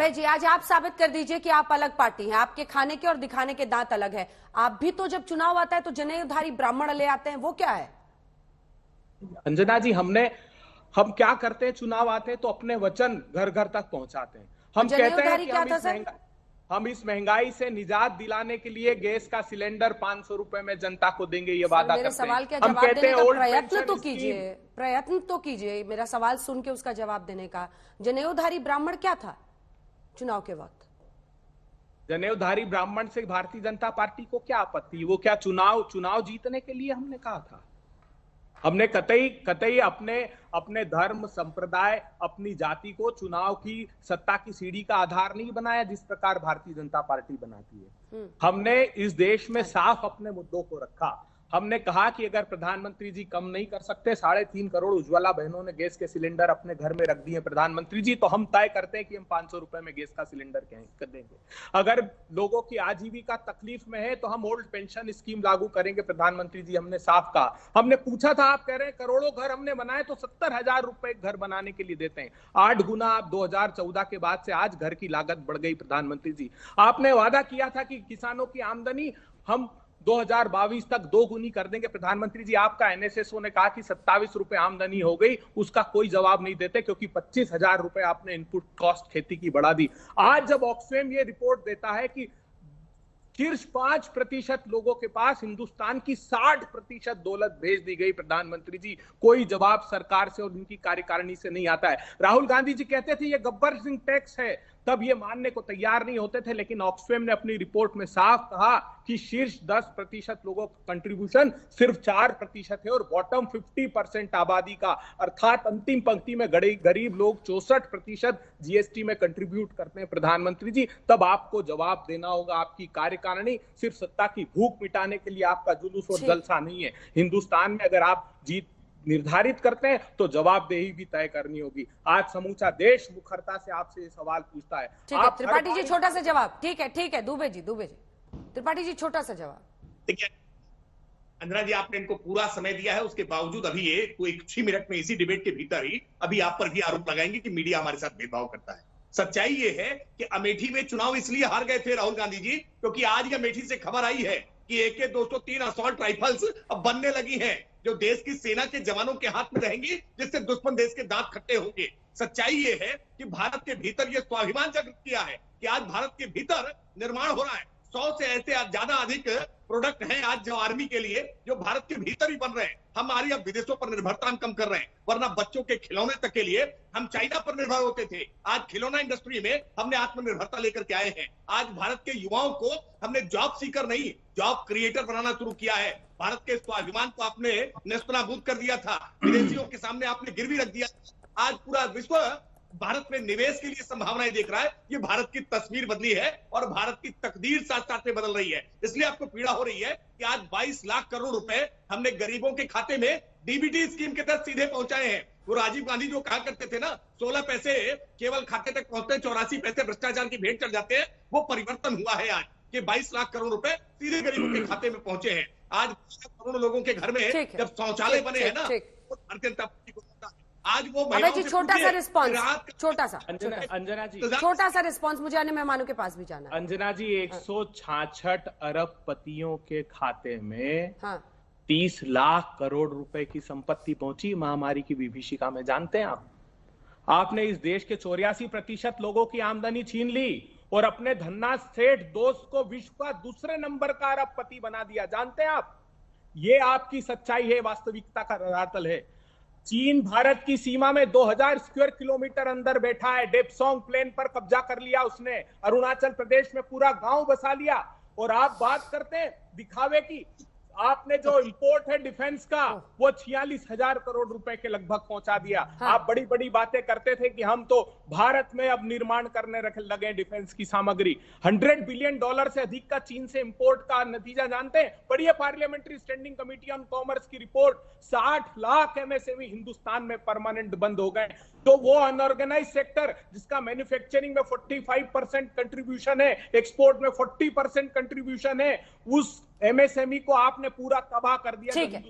अभय जी, आज आप साबित कर दीजिए कि आप अलग पार्टी हैं, आपके खाने के और दिखाने के दांत अलग है। आप भी तो जब चुनाव आता है तो जनेऊधारी ब्राह्मण ले आते हैं, वो क्या है? अंजना जी, हम क्या करते हैं, चुनाव आते हैं तो अपने वचन घर घर तक पहुंचाते हैं। हम कहते हैं कि हम इस महंगाई से निजात दिलाने के लिए गैस का सिलेंडर 500 रुपए में जनता को देंगे, ये वादा करते हैं। सवाल का जवाब देने का प्रयत्न तो कीजिए। मेरा सवाल सुन के उसका जवाब देने का। जनेऊधारी ब्राह्मण क्या था चुनाव के वक्त? जनेऊधारी ब्राह्मण से भारतीय जनता पार्टी को क्या आपत्ति? वो क्या चुनाव जीतने के लिए हमने कहा था? हमने कतई अपने धर्म, संप्रदाय, अपनी जाति को चुनाव की सत्ता की सीढ़ी का आधार नहीं बनाया, जिस प्रकार भारतीय जनता पार्टी बनाती है। हमने इस देश में साफ अपने मुद्दों को रखा। हमने कहा कि अगर प्रधानमंत्री जी कम नहीं कर सकते, 3.5 करोड़ उज्ज्वला बहनों ने गैस के सिलेंडर अपने घर में रख दिए प्रधानमंत्री जी, तो हम तय करते हैं कि हम 500 रुपए में गैस का सिलेंडर कर देंगे। अगर लोगों की आजीविका तकलीफ में है तो हम ओल्ड पेंशन स्कीम लागू करेंगे प्रधानमंत्री जी, हमने साफ कहा। हमने पूछा था, आप कह रहे हैं करोड़ों घर हमने बनाए, तो 70,000 रुपए घर बनाने के लिए देते हैं। 8 गुना आप 2014 के बाद से आज घर की लागत बढ़ गई प्रधानमंत्री जी। आपने वादा किया था कि किसानों की आमदनी हम 2022 तक 2 गुनी कर देंगे प्रधानमंत्री जी। आपका एनएसएसओ ने कहा कि 27 रुपए आमदनी हो गई, उसका कोई जवाब नहीं देते, क्योंकि 25,000 रुपए आपने इनपुट कॉस्ट खेती की बढ़ा दी। आज जब ऑक्सफैम ये रिपोर्ट देता है कि शीर्ष 5% लोगों के पास हिंदुस्तान की 60% दौलत भेज दी गई प्रधानमंत्री जी, कोई जवाब सरकार से और उनकी कार्यकारिणी से नहीं आता है। राहुल गांधी जी कहते थे ये गब्बर सिंह टैक्स है, तब ये मानने को तैयार नहीं होते थे, लेकिन ऑक्सफैम ने अपनी रिपोर्ट में साफ कहा कि शीर्ष 10% लोगों का कंट्रीब्यूशन सिर्फ 4% है, और बॉटम 50% आबादी का, अर्थात अंतिम पंक्ति में गरीब लोग 64% जीएसटी में कंट्रीब्यूट करते हैं प्रधानमंत्री जी। तब आपको जवाब देना होगा। आपकी कार्यकारिणी सिर्फ सत्ता की भूख मिटाने के लिए आपका जुलूस और जलसा नहीं है। हिंदुस्तान में अगर आप जीत निर्धारित करते हैं तो जवाबदेही भी तय करनी होगी। आज समूचा देश मुखरता से आपसे ये सवाल पूछता है। त्रिपाठी जी, छोटा सा जवाब। ठीक है, दुबे जी त्रिपाठी जी, छोटा सा जवाब। देखिए अंजना जी, आपने इनको पूरा समय दिया है, उसके बावजूद अभी ये कोई 6 मिनट में इसी डिबेट के भीतर ही अभी आप पर भी आरोप लगाएंगे कि मीडिया हमारे साथ भेदभाव करता है। सच्चाई ये है कि अमेठी में चुनाव इसलिए हार गए थे राहुल गांधी जी, क्योंकि आज ही अमेठी से खबर आई है कि AK-203 असॉल्ट राइफल्स अब बनने लगी हैं, जो देश की सेना के जवानों के हाथ में रहेंगी, जिससे दुश्मन देश के दांत खट्टे होंगे। सच्चाई ये है कि भारत के भीतर ये स्वाभिमान जागृत किया है कि आज भारत के भीतर निर्माण हो रहा है। 100 से ऐसे ज्यादा अधिक प्रोडक्ट हैं आज जो आर्मी के लिए, जो भारत के भीतर ही बन रहे हैं। हमारी अब विदेशों पर निर्भरता हम कम कर रहे हैं, वरना बच्चों के खिलौने तक के लिए हम चाइना पर निर्भर होते थे। आज खिलौना इंडस्ट्री में हमने आत्मनिर्भरता लेकर के आए हैं। आज भारत के युवाओं को हमने जॉब सीकर नहीं, जॉब क्रिएटर बनाना शुरू किया है। भारत के स्वाभिमान को आपने नेस्तनाबूद कर दिया था, विदेशियों के सामने आपने गिरवी रख दिया। आज पूरा विश्व भारत में निवेश के लिए संभावनाएं देख रहा है। ये भारत की तस्वीर बदली है और भारत की तकदीर साथ साथ में बदल रही है। इसलिए आपको पीड़ा हो रही है कि आज 22 लाख करोड़ रुपए हमने गरीबों के खाते में डीबीटी स्कीम के तहत सीधे पहुंचाए हैं। वो राजीव गांधी जो कहा करते थे ना, 16 पैसे केवल खाते तक पहुंचते हैं, 84 पैसे भ्रष्टाचार की भेंट चढ़ जाते हैं, वो परिवर्तन हुआ है आज कि 22 लाख करोड़ रुपए सीधे गरीबों के खाते में पहुंचे हैं। आज करोड़ों लोगों के घर में जब शौचालय बने हैं ना, वो भारतीय जनता पार्टी को होता है। आज वो जी, छोटा सा रिस्पॉन्स, अंजना जी, छोटा सा रिस्पॉन्स, मुझे अन्य मेहमानों के पास भी जाना है। अंजना जी, 166 अरब पतियों के खाते में 30 लाख करोड़ रुपए की संपत्ति पहुंची महामारी की विभीषिका में। जानते हैं आपने इस देश के 84% लोगों की आमदनी छीन ली और अपने धन्ना सेठ दोस्त को विश्व का दूसरे नंबर का अरबपति बना दिया। जानते हैं आप? ये आपकी सच्चाई है, वास्तविकता का धरातल है। चीन भारत की सीमा में 2000 स्क्वायर किलोमीटर अंदर बैठा है। डेप्सोंग प्लेन पर कब्जा कर लिया उसने, अरुणाचल प्रदेश में पूरा गांव बसा लिया। और आप बात करते हैं दिखावे की, आपने जो इंपोर्ट है डिफेंस का वो 46,000 करोड़ रुपए के लगभग पहुंचा दिया। आप बड़ी बड़ी बातें करते थे कि हम तो भारत में अब निर्माण करने लगे डिफेंस की सामग्री। $100 बिलियन से अधिक का चीन से इंपोर्ट का नतीजा जानते हैं? पढ़िए parliamentary standing committee on commerce की रिपोर्ट। 60 लाख एमएसएमई हिंदुस्तान में परमानेंट बंद हो गए। तो वो अनऑर्गेनाइज सेक्टर जिसका मैन्युफैक्चरिंग में 45% कंट्रीब्यूशन है, एक्सपोर्ट में 40% कंट्रीब्यूशन है, उस एमएसएमई को आपने पूरा तबाह कर दिया। ठीक है,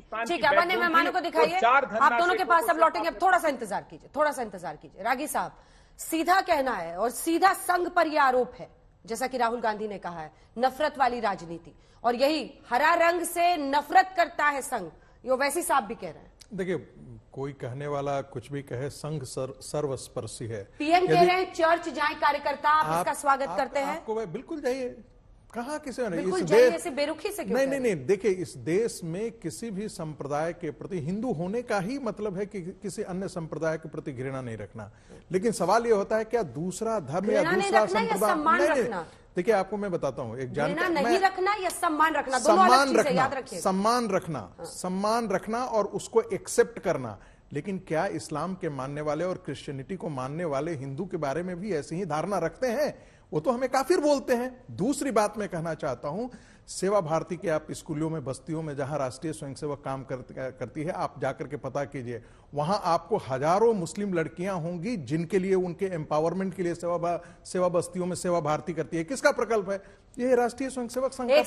अब अन्य मेहमानों को दिखाइए। आप दोनों के पास अब लौटेंगे, थोड़ा सा इंतजार कीजिए। रागी साहब, सीधा कहना है और सीधा संघ पर यह आरोप है, जैसा कि राहुल गांधी ने कहा है, नफरत वाली राजनीति, और यही हरा रंग से नफरत करता है संघ, ये वैसी साहब भी कह रहे हैं। देखिए, कोई कहने वाला कुछ भी कहे, संघ सर्वस्पर्शी है। पीएम कह रहे हैं चर्च जाए कार्यकर्ता, आप इसका स्वागत करते हैं? आपको बिल्कुल जाइए, कहा किसी ने बिल्कुल इस जाइए, देश ऐसे बेरुखी से क्यों नहीं कह नहीं रहे हैं? नहीं, देखिए, इस देश में किसी भी संप्रदाय के प्रति, हिंदू होने का ही मतलब है कि किसी अन्य संप्रदाय के प्रति घृणा नहीं रखना, लेकिन सवाल यह होता है क्या दूसरा धर्म या घृणा नहीं दूसरा रखना या संप्रदाय, सम्मान नहीं, नहीं, रखना? देखिए, आपको मैं बताता हूं, एक घृणा नहीं रखना या सम्मान रखना, दोनों अलग सम्मान चीजें, रखना, याद रखिए। सम्मान रखना और उसको एक्सेप्ट करना। लेकिन क्या इस्लाम के मानने वाले और क्रिश्चियनिटी को मानने वाले हिंदू के बारे में भी ऐसी ही धारणा रखते हैं? वो तो हमें काफिर बोलते हैं। दूसरी बात मैं कहना चाहता हूं, सेवा भारती के आप स्कूलों में, बस्तियों में जहां राष्ट्रीय स्वयंसेवक काम करती है, आप जाकर के पता कीजिए, वहां आपको हजारों मुस्लिम लड़कियां होंगी जिनके लिए, उनके एम्पावरमेंट के लिए सेवा बस्तियों में सेवा भारती करती है। किसका प्रकल्प है? ये राष्ट्रीय स्वयंसेवक संघ का